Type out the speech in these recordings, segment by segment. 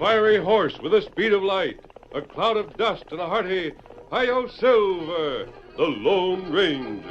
fiery horse with the speed of light, a cloud of dust, and a hearty Hi-Yo Silver, the Lone Ranger.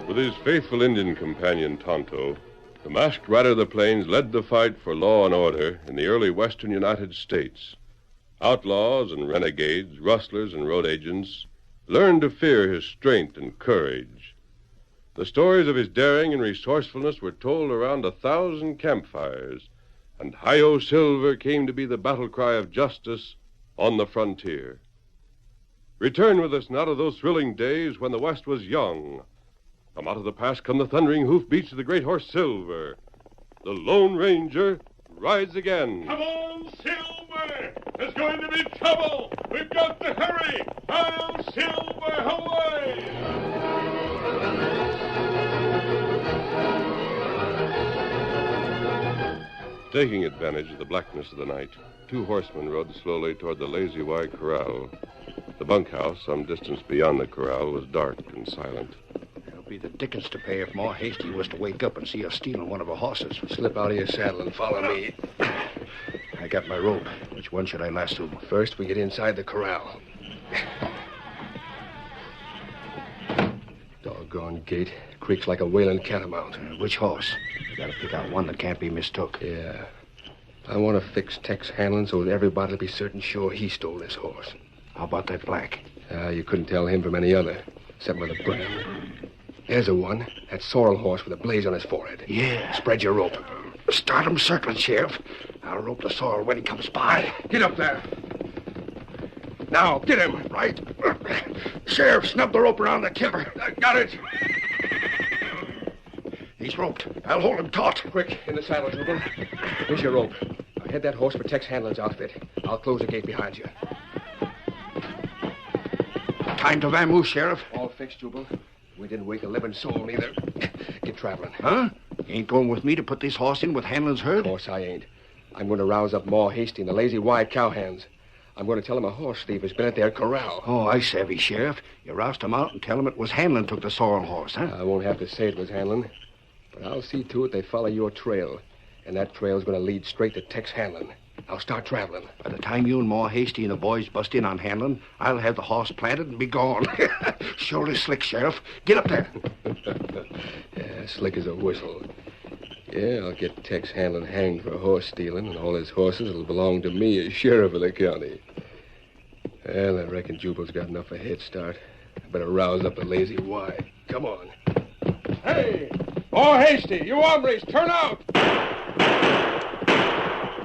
With his faithful Indian companion, Tonto, the masked rider of the plains led the fight for law and order in the early western United States. Outlaws and renegades, rustlers and road agents learned to fear his strength and courage. The stories of his daring and resourcefulness were told around 1,000 campfires, and Hi-Yo Silver came to be the battle cry of justice on the frontier. Return with us now to those thrilling days when the West was young. From out of the past come the thundering hoofbeats of the great horse Silver. The Lone Ranger rides again. Come on, Silver! There's going to be trouble! We've got to hurry! Hi-Yo Silver, away! Taking advantage of the blackness of the night, two horsemen rode slowly toward the Lazy Y Corral. The bunkhouse, some distance beyond the corral, was dark and silent. It'll be the dickens to pay if Ma Hasty was to wake up and see us stealing one of her horses. Slip out of your saddle and follow me. I got my rope. Which one should I lasso? First, we get inside the corral. Doggone gate. Creaks like a wailing catamount. Which horse? You gotta pick out one that can't be mistook. Yeah. I want to fix Tex Hanlon so that everybody'll be certain sure he stole this horse. How about that black? You couldn't tell him from any other, except with a brand. There's the one. That sorrel horse with a blaze on his forehead. Yeah. Spread your rope. Start him circling, Sheriff. I'll rope the sorrel when he comes by. Get up there. Now, get him. Right. Sheriff, snub the rope around the timber. I got it. He's roped. I'll hold him taut. Quick, in the saddle, Jubal. Here's your rope. Now head that horse for Tex Hanlon's outfit. I'll close the gate behind you. Time to vamoose, Sheriff. All fixed, Jubal. We didn't wake a living soul, neither. Get traveling. Huh? You ain't going with me to put this horse in with Hanlon's herd? Of course I ain't. I'm going to rouse up Ma Hasty and the Lazy Y cowhands. I'm going to tell him a horse thief has been at their corral. Oh, I savvy, Sheriff. You roust him out and tell him it was Hanlon took the sorrel horse, huh? I won't have to say it was Hanlon, but I'll see to it they follow your trail, and that trail's going to lead straight to Tex Hanlon. I'll start traveling. By the time you and Ma Hasty and the boys bust in on Hanlon, I'll have the horse planted and be gone. Surely slick, Sheriff. Get up there. Yeah, slick as a whistle. Yeah, I'll get Tex Hanlon hanged for horse stealing, and all his horses will belong to me as sheriff of the county. Well, I reckon Jubal's got enough of a head start. I better rouse up the Lazy Y. Come on. Hey! Oh, Hasty, you hombres, turn out!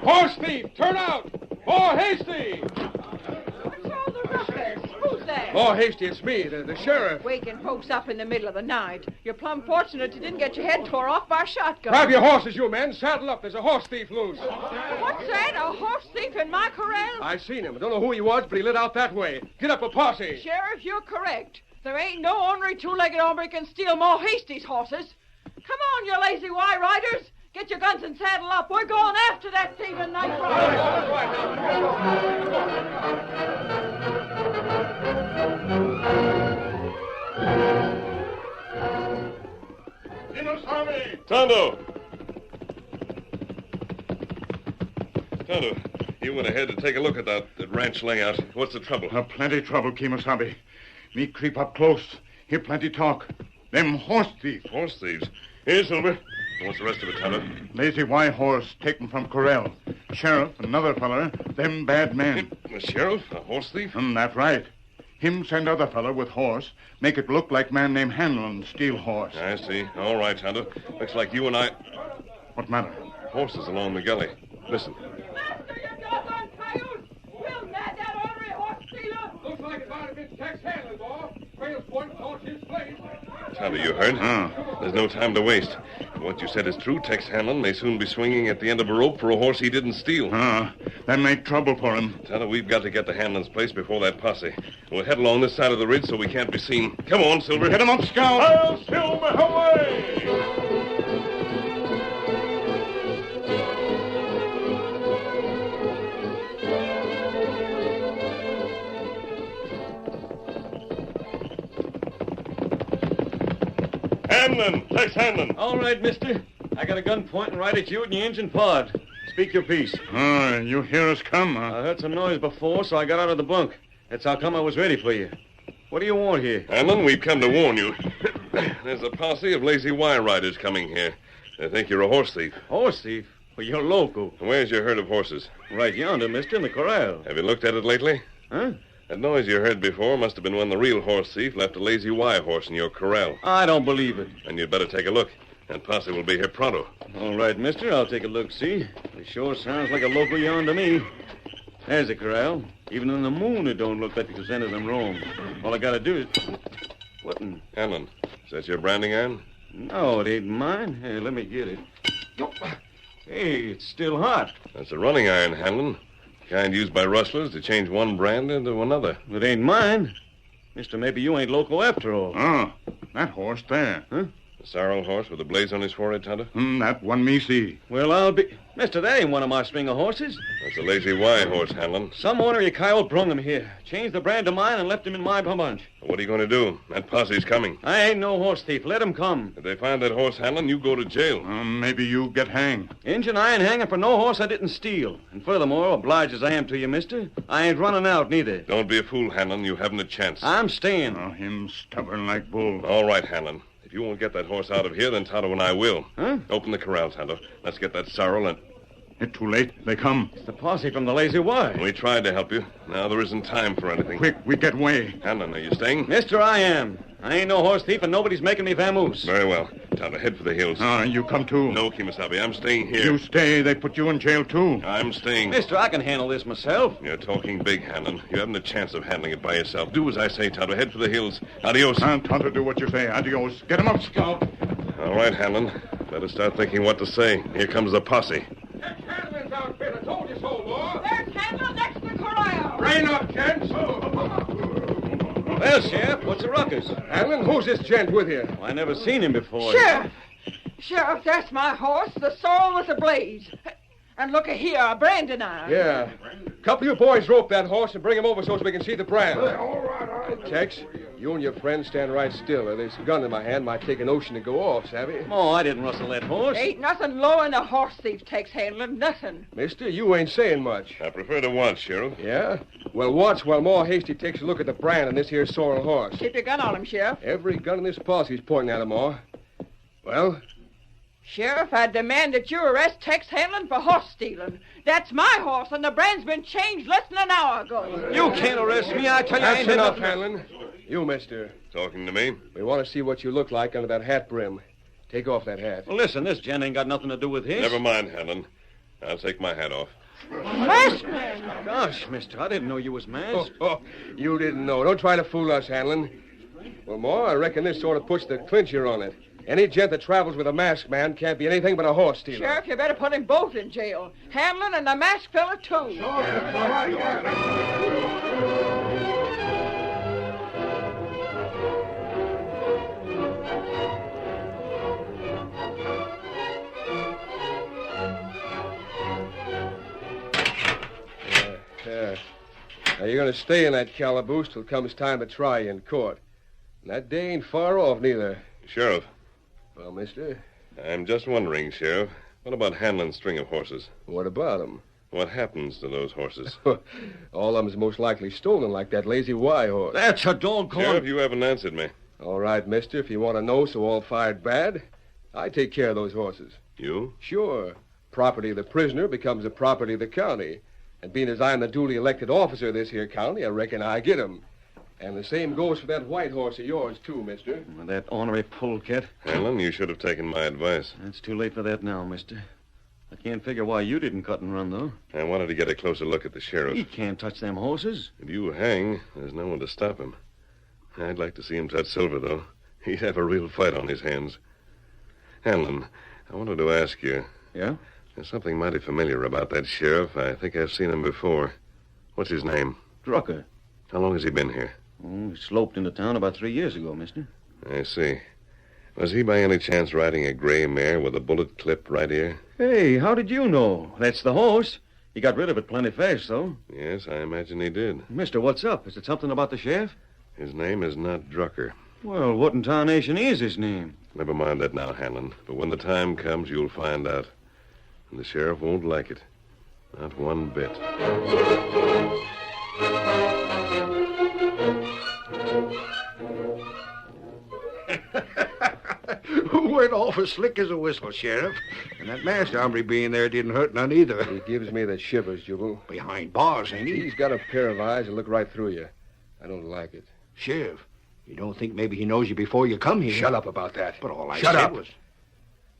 Horse thief, turn out! Oh, Hasty! What's all the ruckus? Who's there? Oh, Hasty, it's me, the sheriff. Waking folks up in the middle of the night. You're plumb fortunate you didn't get your head tore off by a shotgun. Grab your horses, you men. Saddle up. There's a horse thief loose. What's that? A horse thief thief in my corral? I seen him. I don't know who he was, but he lit out that way. Get up a posse. Sheriff, you're correct. There ain't no ornery two-legged hombre can steal more Hasty's horses. Come on, you lazy Y riders. Get your guns and saddle up. We're going after that thieving night rider. Tonto! Tonto, you went ahead to take a look at that ranch layout. What's the trouble? Plenty trouble, Kimasabi. Me creep up close. Hear plenty talk. Them horse thief. Horse thieves. Here, Silver. What's the rest of it, Tonto? Lazy Y horse taken from corral. Sheriff, another feller, them bad men. The sheriff? A horse thief? That right. Him send other feller with horse. Make it look like man named Hanlon steal horse. I see. All right, Tonto. Looks like you and I... What matter? Horses along the gully. Listen. Master, you doggone coyote! We'll nab that ornery horse stealer! Looks like it might have been Tex Hanlon, boy. Trail's pointing towards his place. Tonto, you heard? There's no time to waste. If what you said is true, Tex Hanlon may soon be swinging at the end of a rope for a horse he didn't steal. That make trouble for him. Tonto, we've got to get to Hanlon's place before that posse. We'll head along this side of the ridge so we can't be seen. Come on, Silver. Hit him up, Scout. I'll Silver away! Hanlon! Tex Hanlon! All right, mister. I got a gun pointing right at you and your engine pod. Speak your piece. You hear us come, I heard some noise before, so I got out of the bunk. That's how come I was ready for you. What do you want here? Hanlon, we've come to warn you. There's a posse of lazy Y riders coming here. They think you're a horse thief. Horse thief? Well, you're loco. Where's your herd of horses? Right yonder, mister, in the corral. Have you looked at it lately? Huh? That noise you heard before must have been when the real horse thief left a lazy Y horse in your corral. I don't believe it. And you'd better take a look. That posse will be here pronto. All right, mister, I'll take a look, see? It sure sounds like a local yarn to me. There's the corral. Even in the moon, it don't look like the centers I'm wrong. All I gotta do is... What in... Hanlon, is that your branding iron? No, it ain't mine. Here, let me get it. Hey, it's still hot. That's a running iron, Hanlon. Kind used by rustlers to change one brand into another. It ain't mine. Mister, maybe you ain't local after all. That horse there. Huh? The sorrel horse with a blaze on his forehead, Tonto? That one me see. Well, I'll be... Mister, that ain't one of my string of horses. That's a lazy Y horse, Hanlon. Some ornery coyote brung him here. Changed the brand of mine and left him in my bunch. What are you going to do? That posse's coming. I ain't no horse thief. Let him come. If they find that horse, Hanlon, you go to jail. Maybe you get hanged. Injun, I ain't hanging for no horse I didn't steal. And furthermore, obliged as I am to you, mister, I ain't running out neither. Don't be a fool, Hanlon. You haven't a chance. I'm staying. Him stubborn like bull. All right, Hanlon. If you won't get that horse out of here, then Tonto and I will. Huh? Open the corral, Tonto. Let's get that sorrel and... It's too late. They come. It's the posse from the Lazy Y. We tried to help you. Now there isn't time for anything. Quick, we get away. Hanlon, are you staying? Mister, I am. I ain't no horse thief, and nobody's making me vamoose. Very well. Tonto, head for the hills. You come too. No, Kimasabi, I'm staying here. You stay. They put you in jail too. I'm staying. Mister, I can handle this myself. You're talking big, Hanlon. You haven't a chance of handling it by yourself. Do as I say, Tonto. Head for the hills. Adios. Tonto, do what you say. Adios. Get him up, Scout. All right, Hanlon. Better start thinking what to say. Here comes the posse. Tex Hanlon's outfit. I told you so, boy. There's Hanlon next to the corral. Rain up, gents. Well, Sheriff, what's the ruckus? Hanlon, who's this gent with you? I never seen him before. Sheriff! Sheriff, that's my horse, the sorrel with the blaze. And look here, a branding iron. Yeah. Couple of you boys rope that horse and bring him over so we can see the brand. All right. Tex, you and your friend stand right still, or this gun in my hand might take an ocean to go off, savvy? Oh, I didn't rustle that horse. Ain't nothing low in a horse thief takes handling, nothing. Mister, you ain't saying much. I prefer to watch, Sheriff. Yeah? Well, watch while Ma Hasty takes a look at the brand on this here sorrel horse. Keep your gun on him, Sheriff. Every gun in this posse's pointing at him, Ma. Well? Sheriff, I demand that you arrest Tex Hanlon for horse stealing. That's my horse, and the brand's been changed less than an hour ago. You can't arrest me. I tell you, I That's ain't enough, enough. Hanlon. You, mister. Talking to me? We want to see what you look like under that hat brim. Take off that hat. Well, listen, this gent ain't got nothing to do with his. Never mind, Hanlon. I'll take my hat off. Masked man. Gosh, mister, I didn't know you was masked. You didn't know. Don't try to fool us, Hanlon. Well, Ma, I reckon this sort of puts the clincher on it. Any gent that travels with a masked man can't be anything but a horse stealer. Sheriff, you better put them both in jail. Hanlon and the masked fella, too. Now, you're going to stay in that calaboose till it comes time to try you in court. And that day ain't far off, neither. Sheriff, Well, mister, I'm just wondering, Sheriff, what about Hanlon's string of horses? what about him? What happens to those horses? All of them's most likely stolen, like that lazy Y horse. That's a doggone... Sheriff, you haven't answered me. All right, mister, if you want to know so all fired bad, I take care of those horses. You? Sure. Property of the prisoner becomes the property of the county. And being as I'm the duly elected officer of this here county, I reckon I get 'em. And the same goes for that white horse of yours, too, mister. That ornery polecat. Hanlon, you should have taken my advice. It's too late for that now, mister. I can't figure why you didn't cut and run, though. I wanted to get a closer look at the sheriff. He can't touch them horses. If you hang, there's no one to stop him. I'd like to see him touch Silver, though. He'd have a real fight on his hands. Hanlon, I wanted to ask you. Yeah? There's something mighty familiar about that sheriff. I think I've seen him before. What's his name? Drucker. How long has he been here? Oh, he sloped into town about 3 years ago, mister. I see. Was he by any chance riding a gray mare with a bullet clipped right ear? Hey, how did you know? That's the horse. He got rid of it plenty fast, though. Yes, I imagine he did. Mister, what's up? Is it something about the sheriff? His name is not Drucker. Well, what in tarnation is his name? Never mind that now, Hanlon. But when the time comes, you'll find out. And the sheriff won't like it. Not one bit. Went off as slick as a whistle, Sheriff. And that masked hombre being there didn't hurt none either. He gives me the shivers, Jubal. Behind bars, ain't he? He's got a pair of eyes that look right through you. I don't like it. Sheriff, you don't think maybe he knows you before you come here? Shut up about that. But all I Shut said up. was...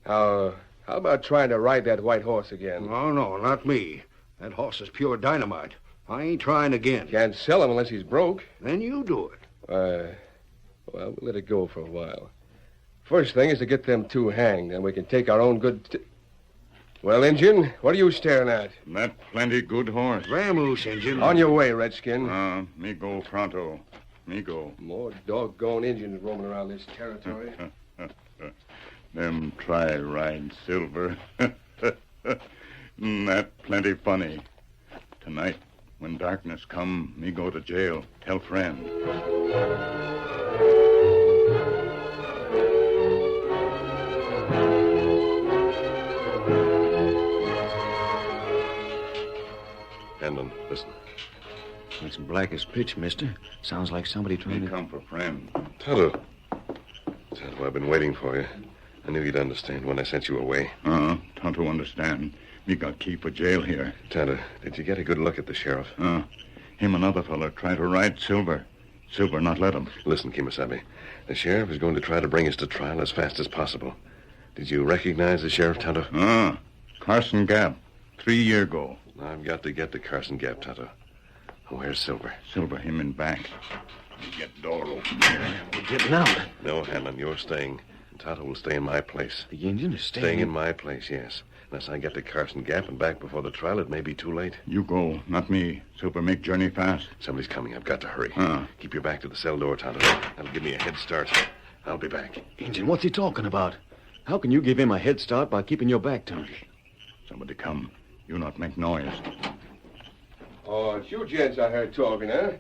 How about trying to ride that white horse again? Oh, no, not me. That horse is pure dynamite. I ain't trying again. Can't sell him unless he's broke. Then you do it. Well, we'll let it go for a while. First thing is to get them two hanged, and we can take our own good... Well, Injun, what are you staring at? That plenty good horse. Vamoose, Injun. On your way, Redskin. Me go pronto. Me go. More doggone Injuns roaming around this territory. Them try ride Silver. That plenty funny. Tonight, when darkness come, me go to jail. Tell friend. Hanlon, listen. It's black as pitch, mister. Sounds like somebody trying Me to... come for friend. Tonto. Tonto, I've been waiting for you. I knew you'd understand when I sent you away. Tonto understand. Me got key for jail here. Tonto, did you get a good look at the sheriff? Him another feller try to ride Silver. Silver not let him. Listen, Kimasabi. The sheriff is going to try to bring us to trial as fast as possible. Did you recognize the sheriff, Tonto? Carson Gap. 3 year ago. I've got to get to Carson Gap, Tonto. Where's Silver? Silver him in back. Get door open. We're getting out. No, Hanlon, you're staying. Tonto will stay in my place. The Indian is Staying in my place, yes. Unless I get to Carson Gap and back before the trial, it may be too late. You go, not me. Silver make journey fast. Somebody's coming. I've got to hurry. Uh. Keep your back to the cell door, Tonto. That'll give me a head start. I'll be back. Injun, what's he talking about? How can you give him a head start by keeping your back to him? Somebody come. You not make noise. Oh, it's you gents I heard talking, huh?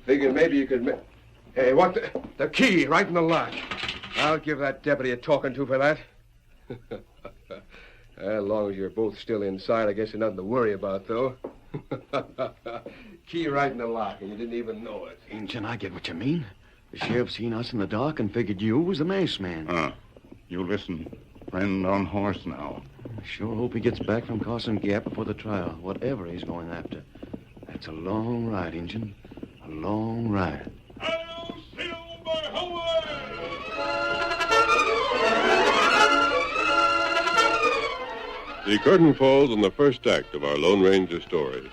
Figured maybe you could... Hey, what the... The key, right in the lock. I'll give that deputy a talking to for that. As long as you're both still inside, I guess there's nothing to worry about, though. Key right in the lock, and you didn't even know it. Injun, I get what you mean. The sheriff seen us in the dark and figured you was the masked man. You listen. Friend on horse now. I sure hope he gets back from Carson Gap before the trial, whatever he's going after. That's a long ride, Injun. A long ride. Hail, Silver, away! The curtain falls on the first act of our Lone Ranger story.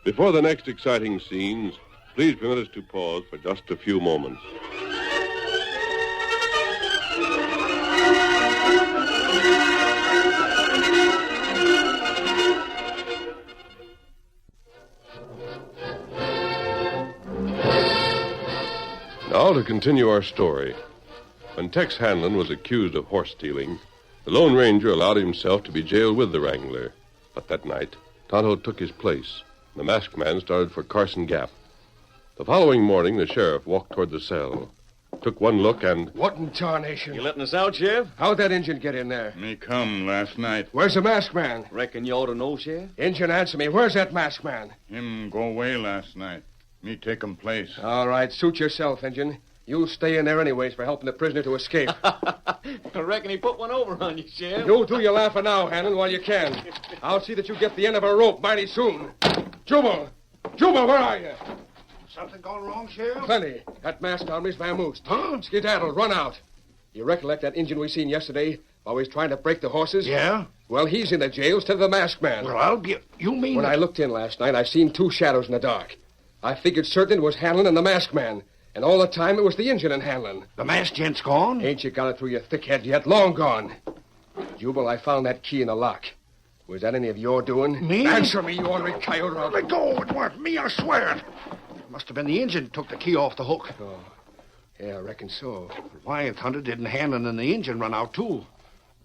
Before the next exciting scenes, please permit us to pause for just a few moments. Now to continue our story. When Tex Hanlon was accused of horse stealing, the Lone Ranger allowed himself to be jailed with the Wrangler. But that night, Tonto took his place. The masked man started for Carson Gap. The following morning, the sheriff walked toward the cell, took one look, and... What in tarnation? You letting us out, Sheriff? How'd that Injun get in there? Me come last night. Where's the masked man? Reckon you ought to know, Sheriff. Injun, answer me. Where's that masked man? Him go away last night. Me take him place. All right, suit yourself, Injun. You'll stay in there anyways for helping the prisoner to escape. I reckon he put one over on you, Sheriff. You do your laughing now, Hanlon, while you can. I'll see that you get the end of a rope mighty soon. Jubal! Jubal, where are you? Something gone wrong, Sheriff? Plenty. That masked army's vamoosed. Huh? Skedaddle, run out. You recollect that Injun we seen yesterday while we was trying to break the horses? Yeah? Well, he's in the jail instead of the masked man. Well, I'll be... You mean... When I looked in last night, I seen two shadows in the dark. I figured certain it was Hanlon and the masked man. And all the time, it was the Injun and Hanlon. The masked gent's gone? Ain't you got it through your thick head yet? Long gone. Jubal, I found that key in the lock. Was that any of your doing? Me? Answer me, you ornery coyote. Let go. It weren't me, I swear it. Must have been the Injun who took the key off the hook. Oh, yeah, I reckon so. Why in thunder didn't Hanlon and the Injun run out, too?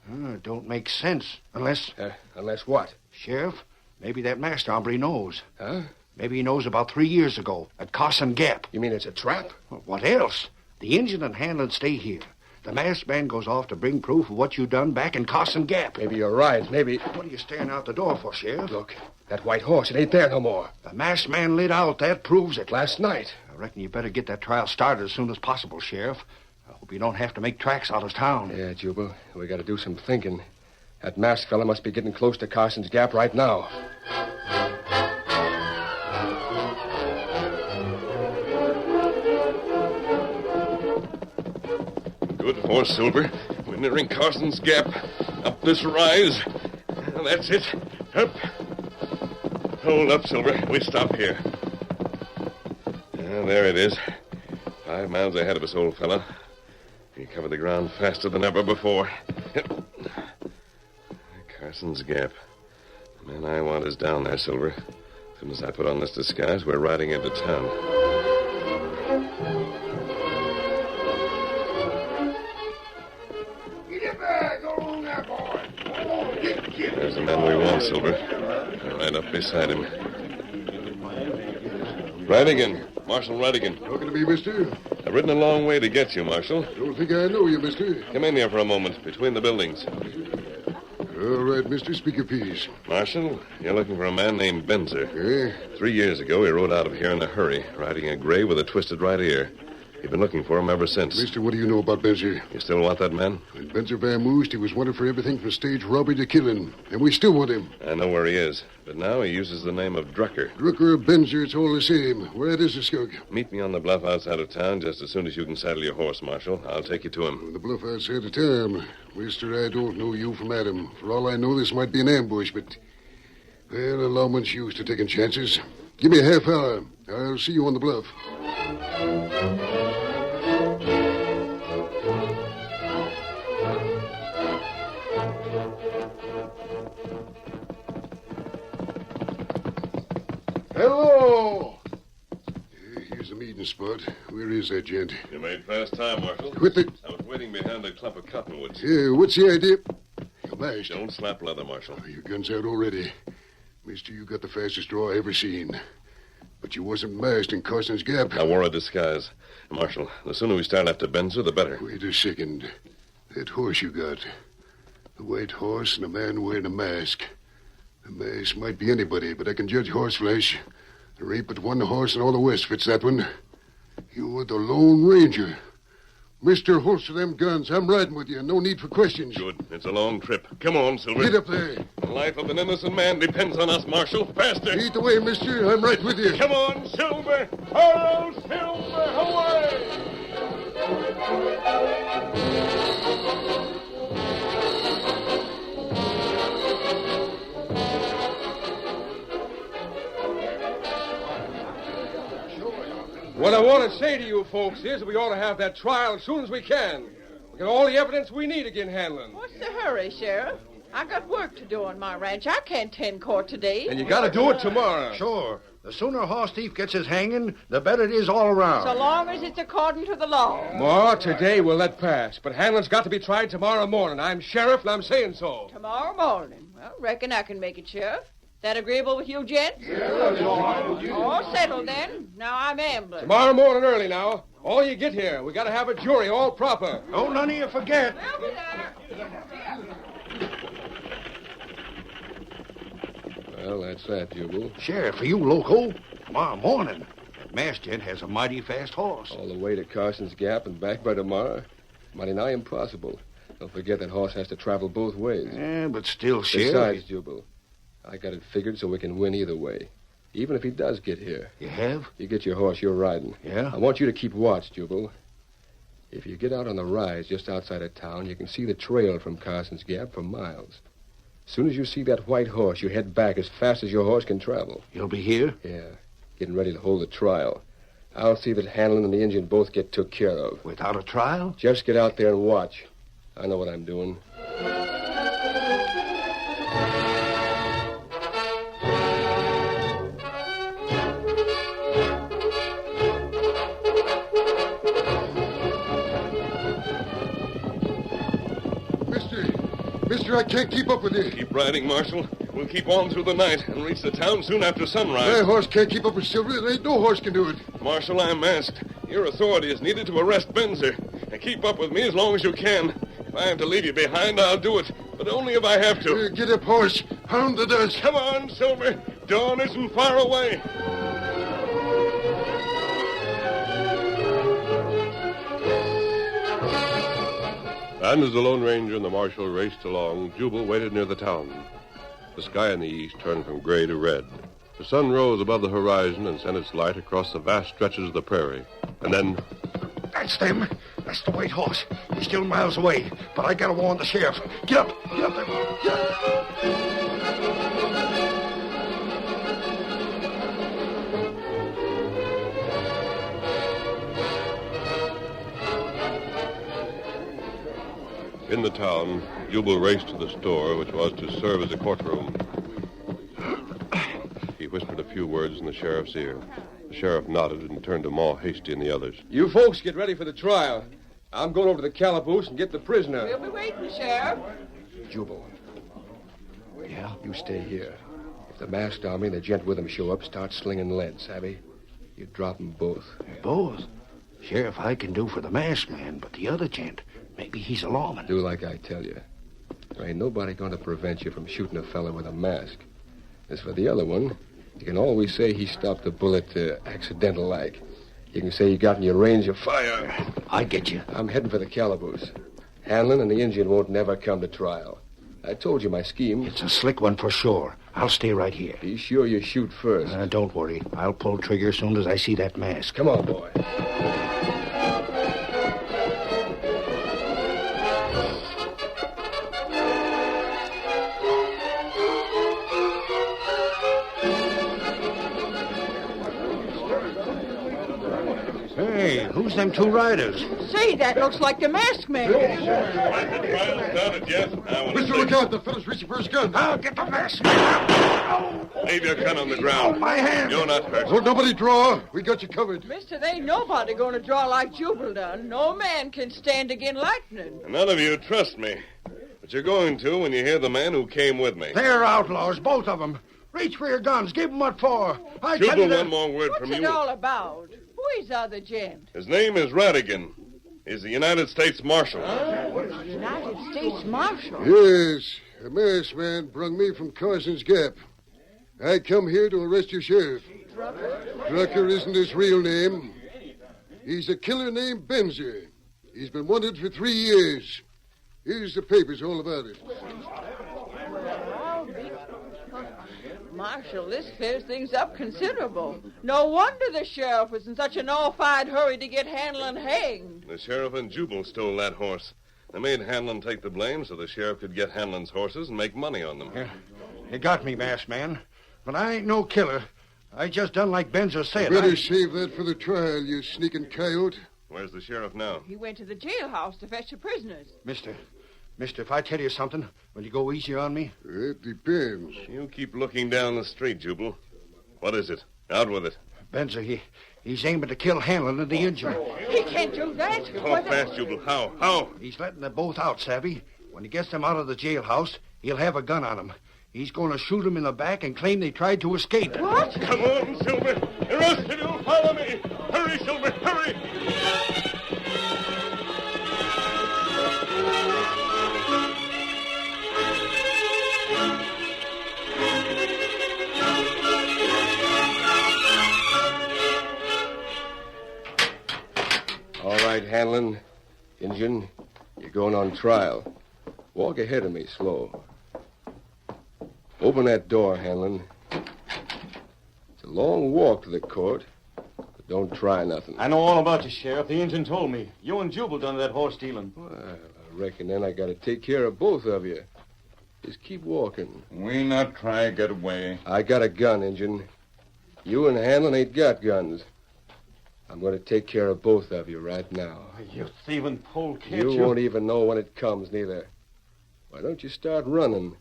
It don't make sense. Unless... Unless what? Sheriff, maybe that masked hombre knows. Huh? Maybe he knows about 3 years ago at Carson Gap. You mean it's a trap? Well, what else? The Injun and Hanlon stay here. The masked man goes off to bring proof of what you done back in Carson Gap. Maybe you're right. Maybe... What are you staring out the door for, Sheriff? Look, that white horse, it ain't there no more. The masked man lit out. That proves it. Last night. I reckon you better get that trial started as soon as possible, Sheriff. I hope you don't have to make tracks out of town. Yeah, Jubal. We got to do some thinking. That masked fella must be getting close to Carson's Gap right now. Good horse, Silver. We're nearing Carson's Gap. Up this rise. That's it. Up. Hold up, Silver. We stop here. There it is. 5 miles ahead of us, old fella. You covered the ground faster than ever before. Carson's Gap. The man I want is down there, Silver. As soon as I put on this disguise, we're riding into town. Get back! Go on there, boy. Get. There's the man we want, Silver. Right up beside him. Radigan. Marshal Radigan. Talking to me, mister? I've ridden a long way to get you, Marshal. Don't think I know you, mister. Come in here for a moment, between the buildings. All right, mister, speak your piece. Marshal, you're looking for a man named Benzer. Eh? 3 years ago, he rode out of here in a hurry, riding a gray with a twisted right ear. You've been looking for him ever since. Mister, what do you know about Benzer? You still want that man? When Benzer vamoosed, he was wanted for everything from stage robbery to killing. And we still want him. I know where he is, but now he uses the name of Drucker. Drucker or Benzer, it's all the same. Where is the skunk? Meet me on the bluff outside of town just as soon as you can saddle your horse, Marshal. I'll take you to him. The bluff outside of town. Mister, I don't know you from Adam. For all I know, this might be an ambush, but... Well, a lawman's used to taking chances. Give me a half hour. I'll see you on the bluff. Hello! Here's the meeting spot. Where is that gent? You made fast time, Marshal. Quit the... I was waiting behind a clump of cottonwoods. Yeah, what's the idea? You're mashed. Don't slap leather, Marshal. Your gun's out already. Mister, you got the fastest draw I ever seen. But you wasn't masked in Carson's Gap. I wore a disguise. Marshal, the sooner we start after Benzer, the better. Wait a second. That horse you got. The white horse and a man wearing a mask. The mask might be anybody, but I can judge horse flesh. There ain't but one horse in all the West fits that one. You're the Lone Ranger. Mister, holster them guns. I'm riding with you. No need for questions. Good. It's a long trip. Come on, Silver. Get up there. The life of an innocent man depends on us, Marshal. Faster. Lead the way, mister. I'm right with you. Come on, Silver. Hello, Silver. Away! What I want to say to you folks is that we ought to have that trial as soon as we can. We got all the evidence we need against Hanlon. What's the hurry, Sheriff? I got work to do on my ranch. I can't tend court today. And you got to do it tomorrow. Sure. The sooner a horse thief gets his hanging, the better it is all around. So long as it's according to the law. Ma, today we'll let pass. But Hanlon's got to be tried tomorrow morning. I'm sheriff, and I'm saying so. Tomorrow morning. Well, reckon I can make it, Sheriff. That agreeable with you, gents? All settled, then. Now I'm ambling. Tomorrow morning early now. All you get here. We got to have a jury, all proper. Don't none of you forget. We'll be there. Well, that's that, Jubal. Sheriff, are you loco? Tomorrow morning. That masked gent has a mighty fast horse. All the way to Carson's Gap and back by tomorrow? Mighty nigh impossible. Don't forget that horse has to travel both ways. Yeah, but still, Sheriff. Besides, Jubal, I got it figured so we can win either way. Even if he does get here. You have? You get your horse you're riding. Yeah? I want you to keep watch, Jubal. If you get out on the rise just outside of town, you can see the trail from Carson's Gap for miles. As soon as you see that white horse, you head back as fast as your horse can travel. You'll be here? Yeah, getting ready to hold the trial. I'll see that Hanlon and the Indian both get took care of. Without a trial? Just get out there and watch. I know what I'm doing. Mister, I can't keep up with you. Keep riding, Marshal. We'll keep on through the night and reach the town soon after sunrise. My horse can't keep up with Silver. There ain't no horse can do it. Marshal, I'm masked. Your authority is needed to arrest Benzer. And keep up with me as long as you can. If I have to leave you behind, I'll do it. But only if I have to. Get up, horse. Hound the dust. Come on, Silver. Dawn isn't far away. And as the Lone Ranger and the Marshal raced along, Jubal waited near the town. The sky in the east turned from gray to red. The sun rose above the horizon and sent its light across the vast stretches of the prairie. And then... That's them. That's the white horse. He's still miles away, but I gotta warn the sheriff. Get up. Get up there. Get up. In the town, Jubal raced to the store, which was to serve as a courtroom. He whispered a few words in the sheriff's ear. The sheriff nodded and turned to Ma Hasty and the others. You folks get ready for the trial. I'm going over to the calaboose and get the prisoner. We'll be waiting, Sheriff. Jubal. Yeah? You stay here. If the masked army and the gent with him show up, start slinging lead, savvy? You drop them both. Both? Sheriff, I can do for the masked man, but the other gent, maybe he's a lawman. Do like I tell you. There ain't nobody going to prevent you from shooting a fella with a mask. As for the other one, you can always say he stopped the bullet accidental-like. You can say he got in your range of fire. I get you. I'm heading for the calaboose. Hanlon and the Indian won't never come to trial. I told you my scheme. It's a slick one for sure. I'll stay right here. Be sure you shoot first. Don't worry. I'll pull trigger as soon as I see that mask. Come on, boy. Hey, who's them two riders? Say, that looks like the masked man. Mister, look out. The fellow's reaching for his gun. I'll get the masked man. Leave your gun on the ground. Oh, my hand. You're not hurt. Don't nobody draw. We got you covered. Mister, there ain't nobody going to draw like Jubal done. No man can stand against lightning. None of you trust me. But you're going to when you hear the man who came with me. They're outlaws, both of them. Reach for your guns. Give them what for. I tell you Jubal, that... one more word What's from it you. all about? Who is the other gent? His name is Radigan. He's the United States Marshal. United States Marshal. Yes, a masked man brung me from Carson's Gap. I come here to arrest your sheriff. Drucker isn't his real name. He's a killer named Benzer. He's been wanted for 3 years. Here's the papers all about it. Marshal, this clears things up considerable. No wonder the sheriff was in such an all-fired hurry to get Hanlon hanged. The sheriff and Jubal stole that horse. They made Hanlon take the blame so the sheriff could get Hanlon's horses and make money on them. Yeah, you got me, masked man. But I ain't no killer. I just done like Benzer said. Better save that for the trial, you sneaking coyote. Where's the sheriff now? He went to the jailhouse to fetch the prisoners. Mister, if I tell you something, will you go easy on me? It depends. You keep looking down the street, Jubal. What is it? Out with it. Benzer, he's aiming to kill Hanlon and the engine. He can't do that. Talk fast, Jubal. How? He's letting them both out, Savvy. When he gets them out of the jailhouse, he'll have a gun on them. He's going to shoot them in the back and claim they tried to escape. What? Come on, Silver. The rest of you, follow me. Hurry, Silver, hurry. All right, Hanlon. Injun, you're going on trial. Walk ahead of me, slow. Open that door, Hanlon. It's a long walk to the court, but don't try nothing. I know all about you, Sheriff. The engine told me. You and Jubal done that horse stealing. Well, I reckon then I got to take care of both of you. Just keep walking. We not try get away. I got a gun, Injun. You and Hanlon ain't got guns. I'm going to take care of both of you right now. You thieving pole, can't You won't even know when it comes, neither. Why don't you start running?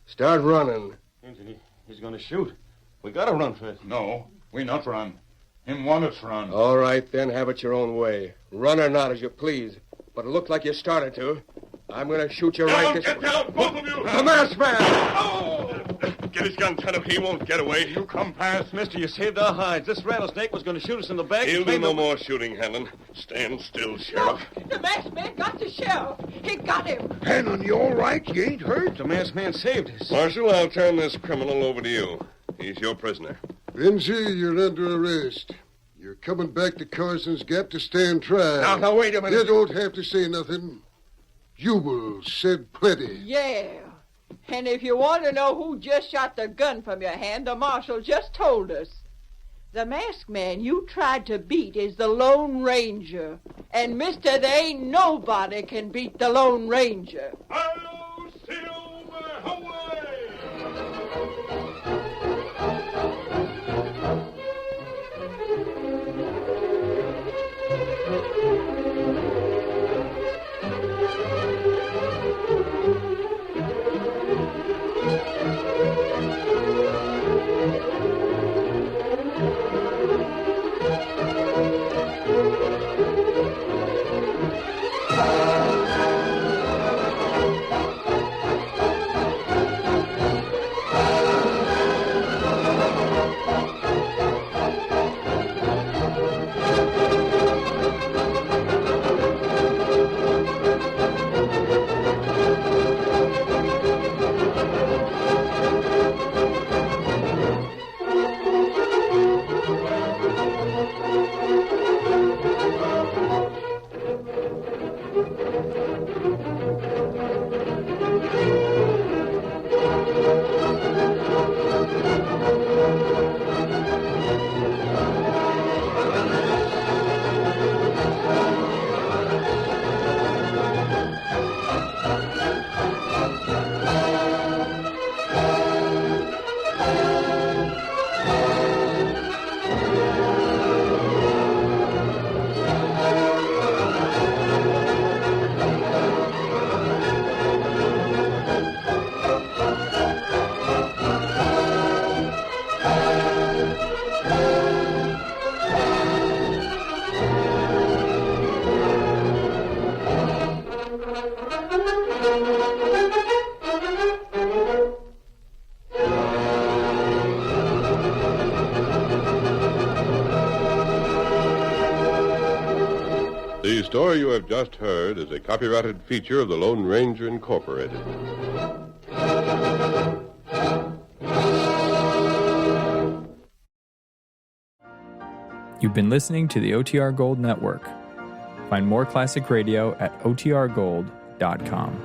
Start running. Engine, he's going to shoot. We got to run for it. No, we not run. Him want us run. All right, then, have it your own way. Run or not, as you please. But it looked like you started to. I'm going to shoot you right this... Get down, both of you. The masked man! Oh! Get his gun, Tonto. He won't get away. You come past. Mister, you saved our hides. This rattlesnake was going to shoot us in the back. He'll do no more shooting, Hanlon. Stand still, Sheriff. Look, the masked man got the sheriff. He got him. Hanlon, you all right? You ain't hurt? The masked man saved us. Marshal, I'll turn this criminal over to you. He's your prisoner. Benzie, you're under arrest. You're coming back to Carson's Gap to stand trial. Now, wait a minute. You don't have to say nothing. Jubal said plenty. Yeah. And if you want to know who just shot the gun from your hand, the marshal just told us. The masked man you tried to beat is the Lone Ranger. And, mister, there ain't nobody can beat the Lone Ranger. Hello, Silver, away! The story you have just heard is a copyrighted feature of the Lone Ranger Incorporated. You've been listening to the OTR Gold Network. Find more classic radio at otrgold.com.